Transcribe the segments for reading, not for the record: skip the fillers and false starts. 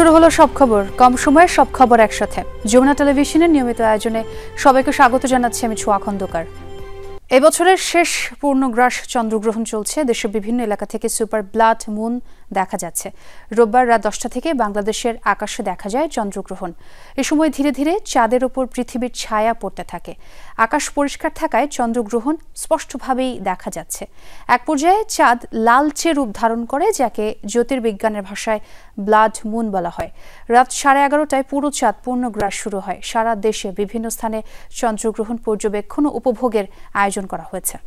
শুরু হলো সব খবর, কম সময়ে সব খবর একসাথে। যমুনা টেলিভিশনের নিয়মিত আয়োজনে সবাইকে স্বাগত জানাচ্ছি আমি ছোঁয়া খন্দকার। এবছরের শেষ পূর্ণগ্রাস চন্দ্রগ্রহণ চলছে। দেশের বিভিন্ন এলাকা থেকে সুপার ব্লাড মুন দেখা যাচ্ছে। রোববার রাত 10টা থেকে বাংলাদেশের আকাশে দেখা যায় চন্দ্রগ্রহণ। এ সময় ধীরে ধীরে চাঁদের ওপর পৃথিবীর ছায়া পড়তে থাকে। আকাশ পরিষ্কার থাকায় চন্দ্রগ্রহণ স্পষ্টভাবেই দেখা যাচ্ছে। এক পর্যায়ে চাঁদ লালচে রূপ ধারণ করে, যাকে জ্যোতির্বিজ্ঞানের ভাষায় ব্লাড মুন বলা হয়। রাত 11:30টায় পুরো চাঁদ পূর্ণগ্রাস শুরু হয়। সারা দেশে বিভিন্ন স্থানে চন্দ্রগ্রহণ পর্যবেক্ষণ ও উপভোগের আয়োজন করা হয়েছে।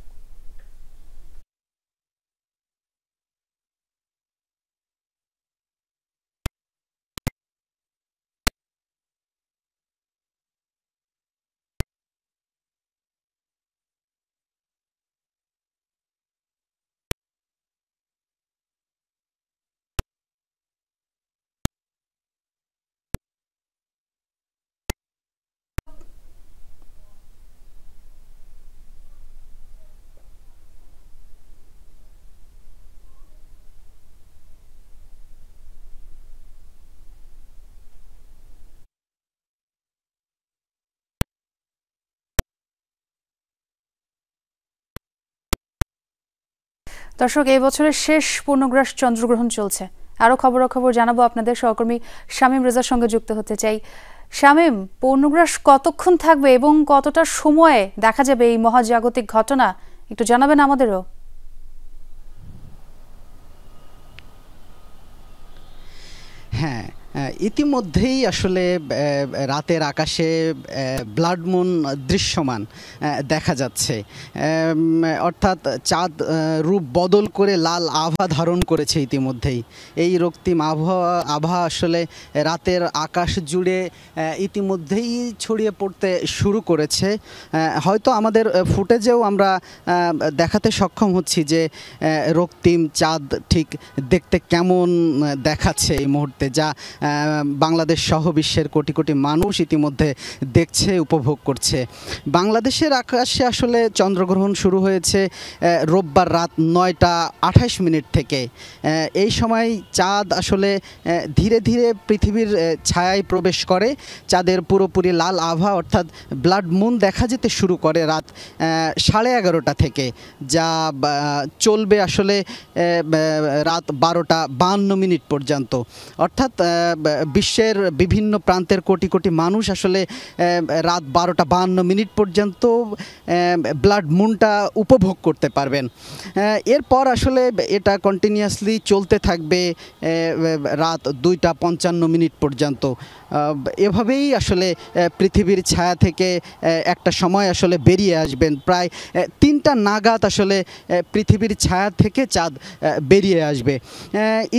দর্শক, এই বছরের শেষ পূর্ণগ্রাস চন্দ্রগ্রহণ চলছে। আরো খবরাখবর জানাবো আপনাদের। সহকর্মী শামীম রেজার সঙ্গে যুক্ত হতে চাই। শামীম, পূর্ণগ্রাস কতক্ষণ থাকবে এবং কতটা সময়ে দেখা যাবে এই মহাজাগতিক ঘটনা, একটু জানাবেন আমাদেরও। হ্যাঁ, ইতিমধ্যেই আসলে রাতের আকাশে ব্লাড মুন দৃশ্যমান দেখা যাচ্ছে। অর্থাৎ চাঁদ রূপ বদল করে লাল আভা ধারণ করেছে ইতিমধ্যেই। এই রক্তিম আভা আসলে রাতের আকাশ জুড়ে ইতিমধ্যেই ছড়িয়ে পড়তে শুরু করেছে। হয়তো আমাদের ফুটেজেও আমরা দেখাতে সক্ষম হচ্ছি যে রক্তিম চাঁদ ঠিক দেখতে কেমন দেখাচ্ছে এই মুহূর্তে, যা বাংলাদেশ সহ বিশ্বের কোটি কোটি মানুষ ইতিমধ্যে দেখছে, উপভোগ করছে। বাংলাদেশের আকাশে আসলে চন্দ্রগ্রহণ শুরু হয়েছে রোববার রাত 9:28 থেকে। এই সময় চাঁদ আসলে ধীরে ধীরে পৃথিবীর ছায়ায় প্রবেশ করে। চাঁদের পুরোপুরি লাল আভা অর্থাৎ ব্লাড মুন দেখা যেতে শুরু করে রাত 11:30 থেকে, যা চলবে আসলে রাত 12:52 পর্যন্ত। অর্থাৎ বিশ্বের বিভিন্ন প্রান্তের কোটি কোটি মানুষ আসলে রাত 12:52 পর্যন্ত ব্লাড মুনটা উপভোগ করতে পারবেন। এরপর আসলে এটা কন্টিনিউয়াসলি চলতে থাকবে রাত 2:55 পর্যন্ত। এভাবেই আসলে পৃথিবীর ছায়া থেকে একটা সময় আসলে বেরিয়ে আসবেন। প্রায় 3টা নাগাদ আসলে পৃথিবীর ছায়া থেকে চাঁদ বেরিয়ে আসবে।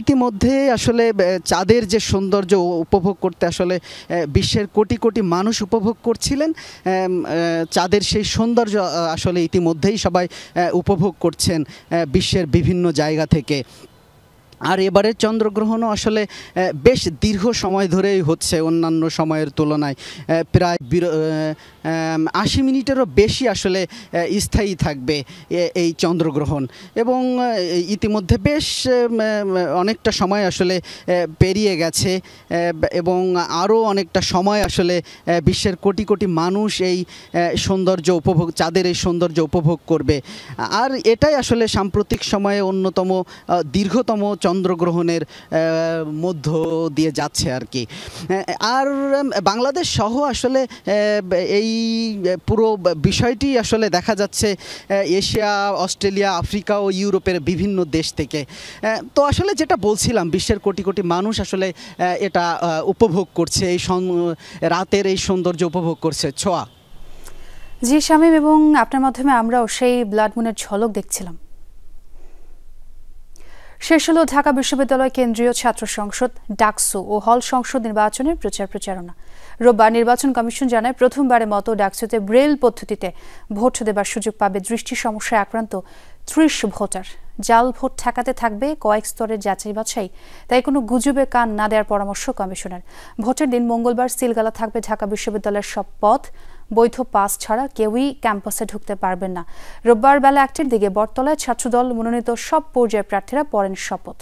ইতিমধ্যে আসলে চাঁদের যে সৌন্দর্য উপভোগ করতে আসলে বিশ্বের কোটি কোটি মানুষ উপভোগ করছিলেন। চাঁদের সেই সৌন্দর্য আসলে ইতিমধ্যেই সবাই উপভোগ করছেন বিশ্বের বিভিন্ন জায়গা থেকে। আর এবারের চন্দ্রগ্রহণও আসলে বেশ দীর্ঘ সময় ধরেই হচ্ছে, অন্যান্য সময়ের তুলনায় প্রায় 80 মিনিটেরও বেশি আসলে স্থায়ী থাকবে এই চন্দ্রগ্রহণ। এবং ইতিমধ্যে বেশ অনেকটা সময় আসলে পেরিয়ে গেছে এবং আরও অনেকটা সময় আসলে বিশ্বের কোটি কোটি মানুষ এই সৌন্দর্য উপভোগ, চাঁদের এই সৌন্দর্য উপভোগ করবে। আর এটাই আসলে সাম্প্রতিক সময়ে অন্যতম দীর্ঘতম চন্দ্রগ্রহণের মধ্য দিয়ে যাচ্ছে আর কি। আর বাংলাদেশ সহ আসলে এই পুরো বিষয়টি আসলে দেখা যাচ্ছে এশিয়া, অস্ট্রেলিয়া, আফ্রিকা ও ইউরোপের বিভিন্ন দেশ থেকে। তো আসলে যেটা বলছিলাম, বিশ্বের কোটি কোটি মানুষ আসলে এটা উপভোগ করছে, এই রাতের এই সৌন্দর্য উপভোগ করছে। ছোঁয়া। জি শামীম, এবং আপনার মাধ্যমে আমরাও সেই ব্লাড মুনের ঝলক দেখছিলাম। শেষ হলো ঢাকা বিশ্ববিদ্যালয় কেন্দ্রীয় ছাত্র সংসদ ডাকসু ও হল সংসদ নির্বাচনের প্রচারণা। রোববার নির্বাচন কমিশন জানায়, প্রথমবারের মতো ডাকসুতে ব্রেল পদ্ধতিতে ভোট দেবার সুযোগ পাবে দৃষ্টি সমস্যায় আক্রান্ত 30 ভোটার। জাল ভোট ঠেকাতে থাকবে কয়েক স্তরের যাচাই বাছাই, তাই কোনো গুজবে কান না দেওয়ার পরামর্শ কমিশনের। ভোটের দিন মঙ্গলবার সিলগালা থাকবে ঢাকা বিশ্ববিদ্যালয়ের সব পথ। বৈধ পাস ছাড়া কেউই ক্যাম্পাসে ঢুকতে পারবেন না। রোববার বেলা 1টার দিকে বটতলায় ছাত্রদল মনোনীত সব পর্যায়ের প্রার্থীরা পড়েন শপথ।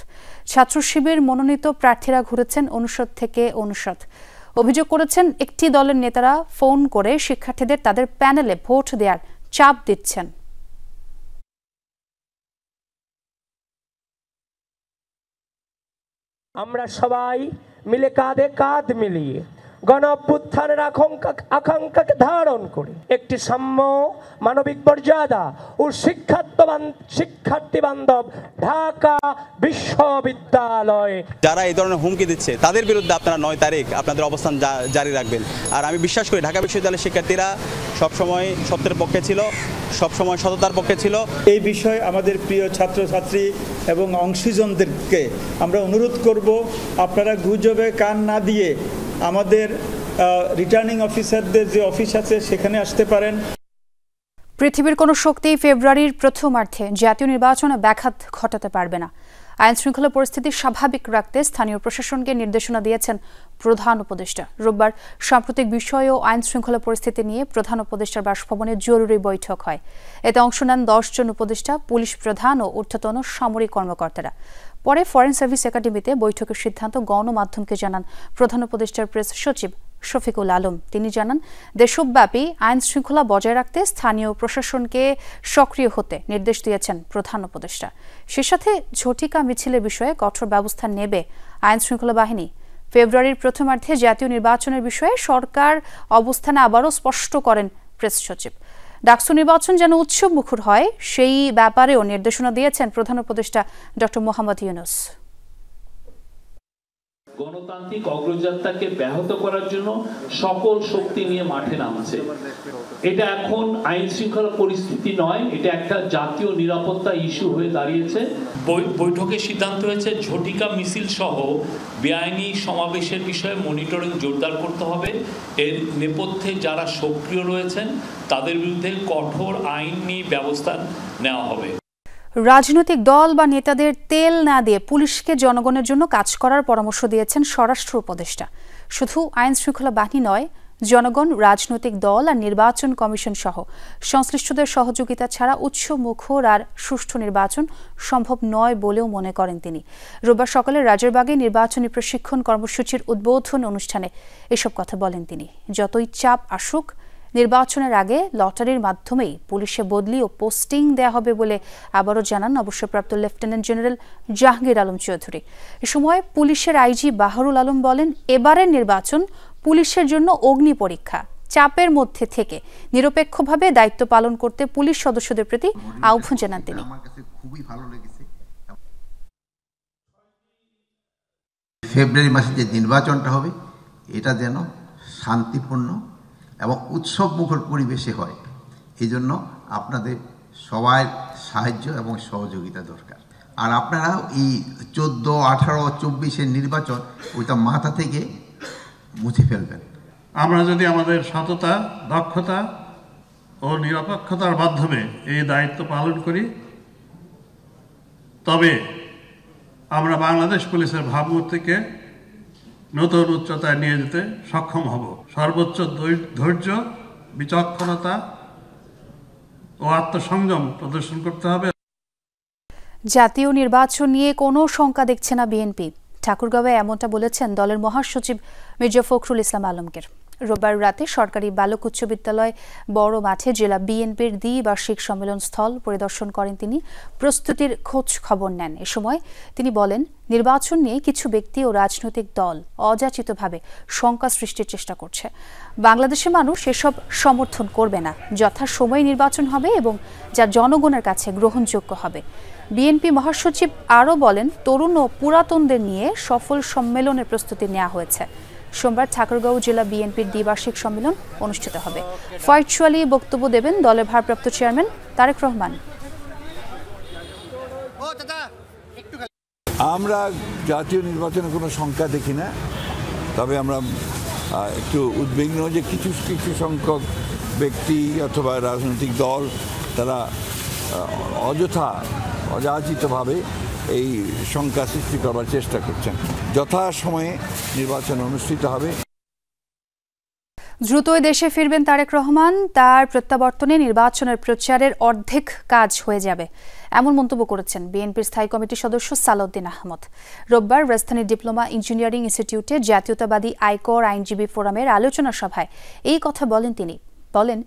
ছাত্র শিবির মনোনীত প্রার্থীরা ঘুরেছেন অনুষদ থেকে অনুষদ। অভিযোগ করেছেন একটি দলের নেতারা ফোন করে শিক্ষার্থীদের তাদের প্যানেলে ভোট দেওয়ার চাপ দিচ্ছেন। আমরা সবাই মিলে কাঁধে কাঁধ মিলিয়ে গণ অভ্যুত্থানের আকাঙ্ক্ষাকে ধারণ করে একটি সাম্য, মানবিক মর্যাদা ও শিক্ষার্থী বান্ধব ঢাকা বিশ্ববিদ্যালয়। যারা এই ধরনের হুমকি দিচ্ছে তাদের বিরুদ্ধে আপনারা 9 তারিখ আপনাদের অবস্থান জারি রাখবেন। আর আমি বিশ্বাস করি ঢাকা বিশ্ববিদ্যালয়ের শিক্ষার্থীরা সবসময় সত্যের পক্ষে ছিল, সবসময় সততার পক্ষে ছিল। এই বিষয়ে আমাদের প্রিয় ছাত্রছাত্রী এবং অংশীজনদেরকে আমরা অনুরোধ করব, আপনারা গুজবে কান না দিয়ে আমাদের রিটার্নিং অফিসারদের যে অফিস আছে সেখানে আসতে পারেন। পৃথিবীর কোনো শক্তি ফেব্রুয়ারির প্রথমার্ধে জাতীয় নির্বাচনে ব্যাঘাত ঘটাতে পারবে না। আইন শৃঙ্খলা পরিস্থিতি স্বাভাবিক রাখতে স্থানীয় প্রশাসনকে নির্দেশনা দিয়েছেন প্রধান উপদেষ্টা। রোববার সাম্প্রতিক বিষয় ও আইন শৃঙ্খলা পরিস্থিতি নিয়ে প্রধান উপদেষ্টার বাসভবনে জরুরি বৈঠক হয়। এতে অংশ নেন 10 জন উপদেষ্টা, পুলিশ প্রধান ও ঊর্ধ্বতন সামরিক কর্মকর্তারা। পরে ফরেন সার্ভিস একাডেমিতে বৈঠকের সিদ্ধান্ত গণমাধ্যমকে জানান প্রধান উপদেষ্টার প্রেস সচিব শফিকুল আলম। তিনি জানান, দেশব্যাপী আইন শৃঙ্খলা বজায় রাখতে স্থানীয় প্রশাসনকে সক্রিয় হতে নির্দেশ দিয়েছেন প্রধান উপদেষ্টা। সে সাথে ঝটিকা মিছিলের বিষয়ে কঠোর ব্যবস্থা নেবে আইন শৃঙ্খলা বাহিনী। ফেব্রুয়ারির প্রথমার্ধে জাতীয় নির্বাচনের বিষয়ে সরকার অবস্থানে আবারও স্পষ্ট করেন প্রেস সচিব। ডাকসু নির্বাচন যেন উৎসব মুখর হয় সেই ব্যাপারেও নির্দেশনা দিয়েছেন প্রধান উপদেষ্টা ডক্টর মোহাম্মদ ইউনূস। গণতান্ত্রিক অগ্রযাত্রাকে ব্যাহত করার জন্য সকল শক্তি নিয়ে মাঠে নামছে। এটা এখন আইন শৃঙ্খলা পরিস্থিতি নয়, এটা একটা জাতীয় নিরাপত্তা ইস্যু হয়ে দাঁড়িয়েছে। বৈঠকে সিদ্ধান্ত হয়েছে ঝটিকা মিছিল সহ বেআইনি সমাবেশের বিষয়ে মনিটরিং জোরদার করতে হবে। এর নেপথ্যে যারা সক্রিয় রয়েছেন তাদের বিরুদ্ধে কঠোর আইনি ব্যবস্থা নেওয়া হবে। রাজনৈতিক দল বা নেতাদের তেল না দিয়ে পুলিশকে জনগণের জন্য কাজ করার পরামর্শ দিয়েছেন স্বরাষ্ট্র উপদেষ্টা। শুধু আইন শৃঙ্খলা বাহিনী নয়, জনগণ, রাজনৈতিক দল আর নির্বাচন কমিশন সহ সংশ্লিষ্টদের সহযোগিতা ছাড়া উৎসবমুখর আর সুষ্ঠু নির্বাচন সম্ভব নয় বলেও মনে করেন তিনি। রোববার সকালে রাজারবাগে নির্বাচনী প্রশিক্ষণ কর্মসূচির উদ্বোধন অনুষ্ঠানে এসব কথা বলেন তিনি। যতই চাপ আসুক, নির্বাচনের আগে লটারির মাধ্যমেই পুলিশে বদলি ও পোস্টিং দেয়া হবে বলে আবারও জানান অবসরপ্রাপ্ত লেফটেন্যান্ট জেনারেল জাহাঙ্গীর আলম চৌধুরী। এ সময় পুলিশের আইজি বাহরুল আলম বলেন, এবারের নির্বাচন পুলিশের জন্য অগ্নি পরীক্ষা। চাপের মধ্যে থেকে নিরপেক্ষভাবে দায়িত্ব পালন করতে পুলিশ সদস্যদের প্রতি আহ্বান জানান তিনি। ফেব্রুয়ারি মাসে যে নির্বাচনটা হবে এটা যেন শান্তিপূর্ণ এবং উৎসব মুখর পরিবেশে হয়, এই জন্য আপনাদের সবার সাহায্য এবং সহযোগিতা দরকার। আর আপনারা এই 14, 18, 24-এর নির্বাচন ওইটা মাথা থেকে মুছে ফেলবেন। আমরা যদি আমাদের সততা, দক্ষতা ও নিরপেক্ষতার মাধ্যমে এই দায়িত্ব পালন করি, তবে আমরা বাংলাদেশ পুলিশের ভাবমূর্তিকে নতুন উচ্চতায় নিয়ে যেতে সক্ষম হব। সর্বোচ্চ ধৈর্য, বিচক্ষণতা ও আত্মসংযম প্রদর্শন করতে হবে। জাতীয় নির্বাচন নিয়ে কোনো শঙ্কা দেখছে না বিএনপি। ঠাকুরগাঁওয়ে এমনটা বলেছেন দলের মহাসচিব মির্জা ফখরুল ইসলাম আলমগীর। রোববার রাতে সরকারি বালক উচ্চ বিদ্যালয় বড় মাঠে জেলা বিএনপির দ্বিবার্ষিক সম্মেলন স্থল পরিদর্শন করেন তিনি। প্রস্তুতির খোঁজ খবর নেন। এ সময় তিনি বলেন, নির্বাচন নিয়ে কিছু ব্যক্তি ও রাজনৈতিক দল অযাচিতভাবে শঙ্কা সৃষ্টির চেষ্টা করছে। বাংলাদেশের মানুষ এসব সমর্থন করবে না। যথাসময়ে নির্বাচন হবে এবং যা জনগণের কাছে গ্রহণযোগ্য হবে। বিএনপি মহাসচিব আরও বলেন, তরুণ ও পুরাতনদের নিয়ে সফল সম্মেলনের প্রস্তুতি নেওয়া হয়েছে। সোমবার ঠাকুরগাঁও জেলা বিএনপির দ্বিবার্ষিক সম্মেলন অনুষ্ঠিত হবে। ভার্চুয়ালি বক্তব্য দেবেন দলের ভারপ্রাপ্ত চেয়ারম্যান তারেক রহমান। আমরা জাতীয় নির্বাচনে কোনো শঙ্কা দেখি না, তবে আমরা একটু উদ্বিগ্ন যে কিছু কিছু সংখ্যক ব্যক্তি অথবা রাজনৈতিক দল তারা অযাচিতভাবে এই শঙ্কা সৃষ্টি করবার চেষ্টা করছেন। যথাসময়ে নির্বাচন অনুষ্ঠিত হবে। দ্রুতই দেশে ফিরবেন তারেক রহমান। তার প্রত্যাবর্তনে নির্বাচনের প্রচারের অর্ধেক কাজ হয়ে যাবে, এমন মন্তব্য করেছেন বিএনপির স্থায়ী কমিটির সদস্য সালাউদ্দিন আহমদ। রোববার রাজধানীর ডিপ্লোমা ইঞ্জিনিয়ারিং ইনস্টিটিউটে জাতীয়তাবাদী আয়কর আইনজীবী ফোরামের আলোচনা সভায় এই কথা বলেন তিনি। বলেন,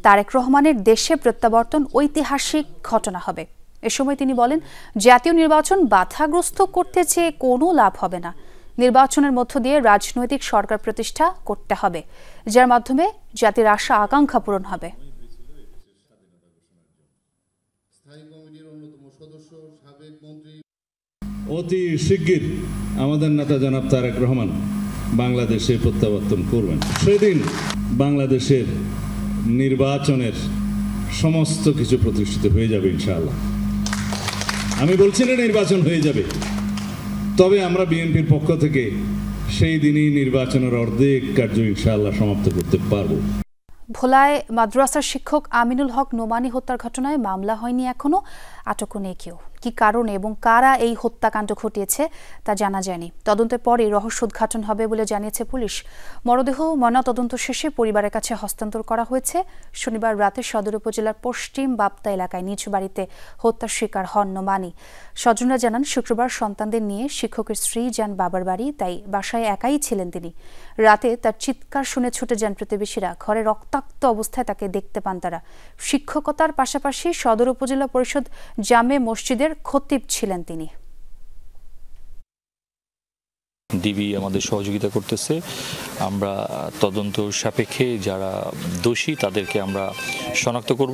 তারেক রহমানের দেশে প্রত্যাবর্তন ঐতিহাসিক ঘটনা হবে। এ সময় তিনি বলেন, জাতীয় নির্বাচন বাধাগ্রস্ত করতে চেয়ে কোনো লাভ হবে না। নির্বাচনের মধ্য দিয়ে রাজনৈতিক সরকার প্রতিষ্ঠা করতে হবে, যার মাধ্যমে জাতির আশা আকাঙ্ক্ষা পূরণ হবে। অতি শিগগির আমাদের নেতা জনাব তারেক রহমান বাংলাদেশে প্রত্যাবর্তন করবেন। সেদিন বাংলাদেশের নির্বাচনের সমস্ত কিছু প্রতিষ্ঠিত হয়ে যাবে ইনশাআল্লাহ। আমি বলছি না নির্বাচন হয়ে যাবে, তবে আমরা বিএনপির পক্ষ থেকে সেই দিনই নির্বাচনের অর্ধেক কার্য ইনশাআল্লাহ সমাপ্ত করতে পারব। ভোলায় মাদ্রাসার শিক্ষক আমিনুল হক নোমানী হত্যার ঘটনায় মামলা হয়নি এখনো, আটকও নেই কেউ। কি কারণে এবং কারা এই হত্যাকাণ্ড ঘটিয়েছে তা জানা যায়নি। তদন্তের পরে রহস্য উদ্ঘাটন হবে বলে জানিয়েছে পুলিশ। মরদেহ ময়নাতদন্ত শেষে পরিবারের কাছে হস্তান্তর করা হয়েছে। শনিবার রাতে সদর উপজেলার পশ্চিম বাপ্তা এলাকায় নিজ বাড়িতে হত্যার শিকার হন নোমানী। স্বজনরা জানান, শুক্রবার সন্তানদের নিয়ে শিক্ষকের স্ত্রী যান বাবার বাড়ি, তাই বাসায় একাই ছিলেন তিনি। রাতে তার চিৎকার শুনে ছুটে যান প্রতিবেশীরা। ঘরে রক্তাক্ত অবস্থায় তাকে দেখতে পান তারা। শিক্ষকতার পাশাপাশি সদর উপজেলা পরিষদ জামে মসজিদের খতিব ছিলেন তিনি। ডিবি আমাদের সহযোগিতা করতেছে। আমরা তদন্ত সাপেক্ষে যারা দোষী তাদেরকে আমরা শনাক্ত করব।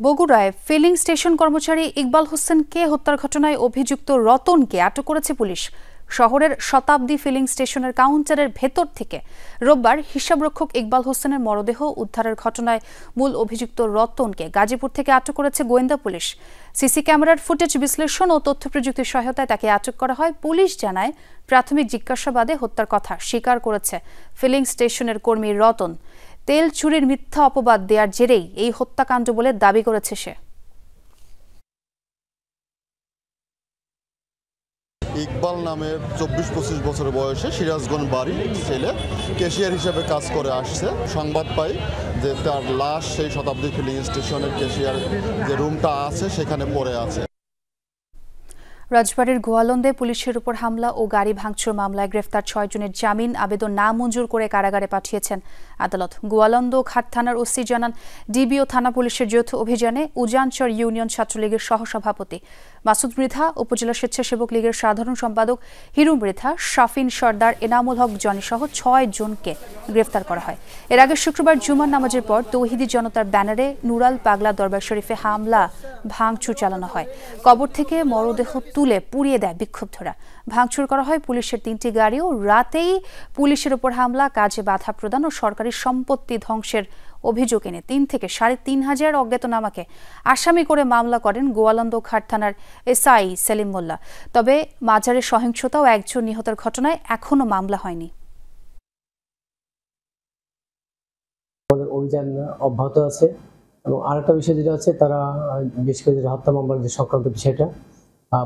বগুড়ায় ফিলিং স্টেশন কর্মচারী ইকবাল হোসেনকে হত্যার ঘটনায় অভিযুক্ত রতনকে আটক করেছে পুলিশ। শহরের শতাব্দী ফিলিং স্টেশনের কাউন্টারের ভেতর থেকে রোববার হিসাবরক্ষক ইকবাল হোসেনের মরদেহ উদ্ধারের ঘটনায় মূল অভিযুক্ত রতনকে গাজীপুর থেকে আটক করেছে গোয়েন্দা পুলিশ। সিসি ক্যামেরার ফুটেজ বিশ্লেষণ ও তথ্য প্রযুক্তির সহায়তায় তাকে আটক করা হয়। পুলিশ জানায়, প্রাথমিক জিজ্ঞাসাবাদে হত্যার কথা স্বীকার করেছে ফিলিং স্টেশনের কর্মী রতন। তেল চুরির মিথ্যা অপবাদ দেওয়ার জেরেই এই হত্যাকাণ্ড বলে দাবি করেছে সে। ইকবাল নামের 24-25 বছরের বয়সে সিরাজগঞ্জ বাড়ি ছেলে, ক্যাশিয়ার হিসেবে কাজ করে আসছে। সংবাদ পাই যে তার লাশ সেই শতাব্দী ফিলিং স্টেশনের ক্যাশিয়ার যে রুমটা আছে সেখানে পড়ে আছে। রাজবাড়ীর গোয়ালন্দে পুলিশের উপর হামলা ও গাড়ি ভাঙচুর মামলায় গ্রেফতার 6 জনের জামিন আবেদন নামঞ্জুর করে কারাগারে পাঠিয়েছেন আদালত। গোয়ালন্দ ঘাট থানার ওসি জানান, ডিবি ও থানা পুলিশের যৌথ অভিযানে উজানচর ইউনিয়ন ছাত্রলীগের সহসভাপতি মাসুদ মৃধা, উপজেলা স্বেচ্ছাসেবক লীগের সাধারণ সম্পাদক হিরু মৃধা, শাফিন সর্দার, এনামুল হক জনি সহ 6 জনকে গ্রেফতার করা হয়। এর আগে শুক্রবার জুমার নামাজের পর তৌহিদি জনতার ব্যানারে নুরাল পাগলা দরবার শরীফে হামলা ভাঙচুর চালানো হয়। কবর থেকে মরদেহ তুলে পুড়িয়ে দেয় বিক্ষুব্ধরা। ভাঙচুর করা হয় পুলিশের 3টি গাড়ি ও রাতেই পুলিশের উপর হামলা, কাজে বাধা প্রদান ও সরকারি সম্পত্তি ধ্বংসের অভিযোগ এনে 3 থেকে 3,500 অজ্ঞাতনামাকে আসামি করে মামলা করেন গোয়ালন্দ ঘাট থানার এসআই সেলিম মোল্লা। তবে মাজারের সহিংসতা ও 1 জন নিহতের ঘটনায় এখনো মামলা হয়নি। অভিযান অব্যাহত আছে এবং আরেকটা বিষয় যেটা আছে, তারা বিশেষ করে হত্যা মামলার যে সংক্রান্ত বিষয়টা,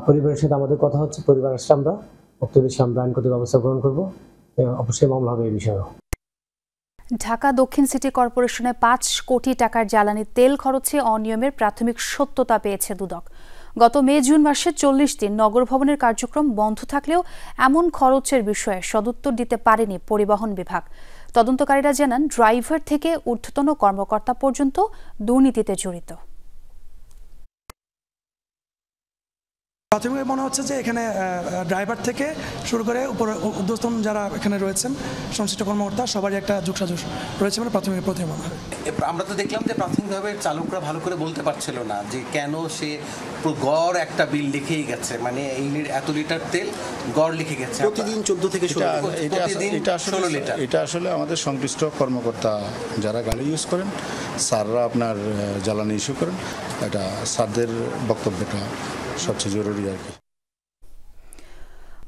পরিবারের সাথে আমাদের কথা হচ্ছে। পরিবার আসলে আমরা আমরা আইনগত ব্যবস্থা গ্রহণ করবো, অবশ্যই মামলা হবে এই বিষয়ে। ঢাকা দক্ষিণ সিটি কর্পোরেশনে 5 কোটি টাকার জ্বালানি তেল খরচে অনিয়মের প্রাথমিক সত্যতা পেয়েছে দুদক। গত মে-জুন মাসে 40 দিন নগর ভবনের কার্যক্রম বন্ধ থাকলেও এমন খরচের বিষয়ে সদুত্তর দিতে পারেনি পরিবহন বিভাগ। তদন্তকারীরা জানান, ড্রাইভার থেকে ঊর্ধ্বতন কর্মকর্তা পর্যন্ত দুর্নীতিতে জড়িত। প্রাথমিকভাবে মনে হচ্ছে যে এখানে ড্রাইভার থেকে শুরু করে উপর ঊর্ধ্বতন যারা এখানে রয়েছেন সংশ্লিষ্ট কর্মকর্তা সবারই একটা যোগসাজশ রয়েছে বলে প্রাথমিক মনে হয়। আমরা তো দেখলাম যে প্রাথমিকভাবে চালকরা ভালো করে বলতে পারছিল না যে কেন সে গড় একটা বিল লিখেই গেছে, মানে এই এত লিটার তেল গড় লিখে গেছে প্রতিদিন 14 থেকে 16 লিটার। এটা আসলে আমাদের সংশ্লিষ্ট কর্মকর্তা যারা গাড়ি ইউজ করেন, স্যাররা আপনার জ্বালানি ইস্যু করেন, এটা স্যারদের বক্তব্যটা সবচেয়ে জরুরি আর কি।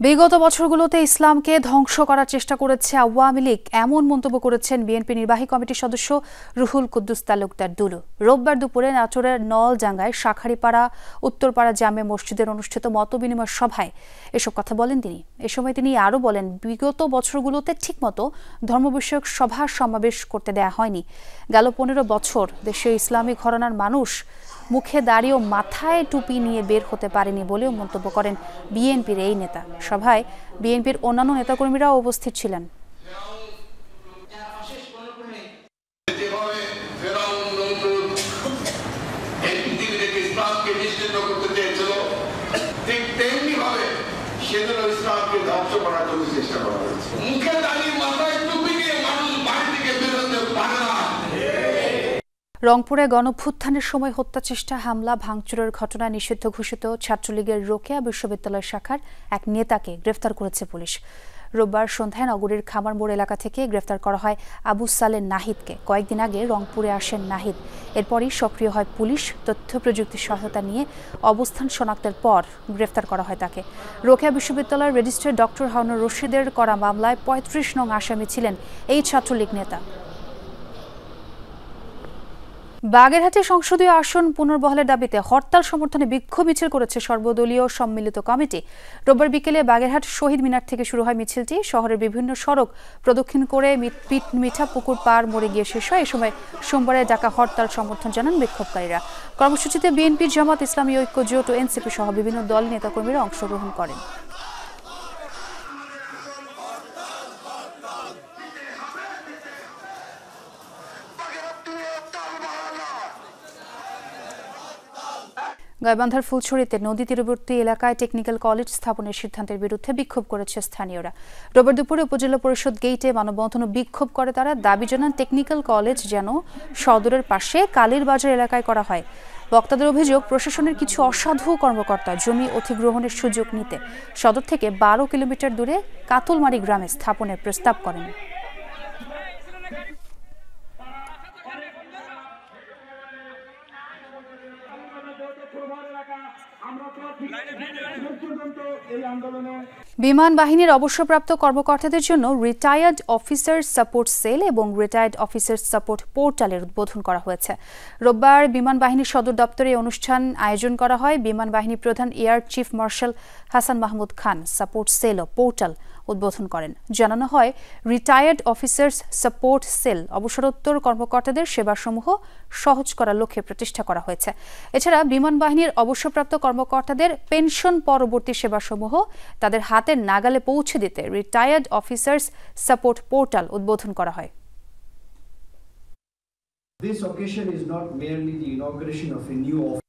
বিগত বছরগুলোতে ইসলামকে ধ্বংস করার চেষ্টা করেছে আওয়ামী লীগ, এমন মন্তব্য করেছেন বিএনপি নির্বাহী কমিটির সদস্য রুহুল কুদ্দুস তালুকদার দুলু। রোববার দুপুরে নাটোরের নলজাঙ্গায় শাখারীপাড়া উত্তরপাড়া জামে মসজিদের অনুষ্ঠিত মতবিনিময় সভায় এসব কথা বলেন তিনি। এ সময় তিনি আরও বলেন, বিগত বছরগুলোতে ঠিকমতো ধর্মবিষয়ক সভা সমাবেশ করতে দেয়া হয়নি। গেল 15 বছর দেশে ইসলামী ঘরানার মানুষ মুখে দাড়ি ও মাথায় টুপি নিয়ে বের হতে পারেনি বলেও মন্তব্য করেন বিএনপির এই নেতা। সভায় বিএনপির অন্যান্য নেতাকর্মীরাও উপস্থিত ছিলেন। রংপুরে গণঅভ্যুত্থানের সময় হত্যাচেষ্টা, হামলা, ভাঙচুরের ঘটনায় নিষিদ্ধ ঘোষিত ছাত্রলীগের রোকেয়া বিশ্ববিদ্যালয় শাখার এক নেতাকে গ্রেফতার করেছে পুলিশ। রোববার সন্ধ্যায় নগরীর খামারমোড় এলাকা থেকে গ্রেফতার করা হয় আবু সালে নাহিদকে। কয়েকদিন আগে রংপুরে আসেন নাহিদ, এরপরই সক্রিয় হয় পুলিশ। তথ্য প্রযুক্তির সহায়তা নিয়ে অবস্থান শনাক্তের পর গ্রেফতার করা হয় তাকে। রোকেয়া বিশ্ববিদ্যালয়ের রেজিস্ট্রার ডক্টর হারুনুর রশিদের করা মামলায় 35 নং আসামি ছিলেন এই ছাত্রলীগ নেতা। বাগেরহাটে সংসদীয় আসন পুনর্বহালের দাবিতে হরতাল সমর্থনে বিক্ষোভ মিছিল করেছে সর্বদলীয় সম্মিলিত কমিটি। রোববার বিকেলে বাগেরহাট শহীদ মিনার থেকে শুরু হয় মিছিলটি। শহরের বিভিন্ন সড়ক প্রদক্ষিণ করে মিঠা পুকুর পার মোড়ে গিয়ে শেষ হয়। এ সময় সোমবারে ডাকা হরতাল সমর্থন জানান বিক্ষোভকারীরা। কর্মসূচিতে বিএনপি, জামাত ইসলামী ঐক্য জোট ও এনসিপি সহ বিভিন্ন দল নেতাকর্মীরা অংশগ্রহণ করেন। গাইবান্ধার ফুলছড়িতে নদী তীরবর্তী এলাকায় টেকনিক্যাল কলেজ স্থাপনের সিদ্ধান্তের বিরুদ্ধে বিক্ষোভ করেছে স্থানীয়রা। রোববার দুপুরে উপজেলা পরিষদ গেইটে মানববন্ধন ও বিক্ষোভ করে তারা। দাবি জানান টেকনিক্যাল কলেজ যেন সদরের পাশে কালীর বাজার এলাকায় করা হয়। বক্তাদের অভিযোগ, প্রশাসনের কিছু অসাধু কর্মকর্তা জমি অধিগ্রহণের সুযোগ নিতে সদর থেকে 12 কিলোমিটার দূরে কাতলমারি গ্রামে স্থাপনের প্রস্তাব করেন। বিমান বাহিনীর অবসরপ্রাপ্ত কর্মকর্তাদের জন্য রিটায়ার্ড অফিসার সাপোর্ট সেল এবং রিটায়ার্ড অফিসার সাপোর্ট পোর্টালের উদ্বোধন করা হয়েছে। রোববার বিমান বাহিনীর সদর দপ্তরে অনুষ্ঠান আয়োজন করা হয়। বিমান বাহিনী প্রধান air chief marshal Hasan Mahmud Khan support cell ও পোর্টাল উদ্বোধন করেন। জানানো হয়, রিটায়ার্ড অফিসার্স সাপোর্ট সেল অবসরোত্তর কর্মকর্তাদের সেবাসমূহ সহজ করার লক্ষ্যে প্রতিষ্ঠা করা হয়েছে। এছাড়া বিমান বাহিনীর অবসরপ্রাপ্ত কর্মকর্তাদের পেনশন পরবর্তী সেবাসমূহ তাদের হাতের নাগালে পৌঁছে দিতে রিটায়ার্ড অফিসার্স সাপোর্ট পোর্টাল উদ্বোধন করা হয়। This occasion is not merely the inauguration of a new office.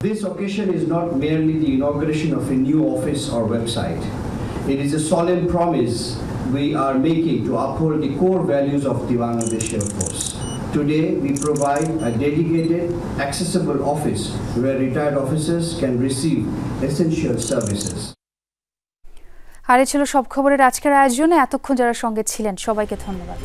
This occasion is not merely the inauguration of a new office or website. It is a solemn promise we are making to uphold the core values of the Bangladesh Air Force. Today, we provide a dedicated, accessible office where retired officers can receive essential services. আর এই ছিল সব খবরের আজকের আয়োজনে। এতক্ষণ যারা সঙ্গে ছিলেন সবাইকে ধন্যবাদ।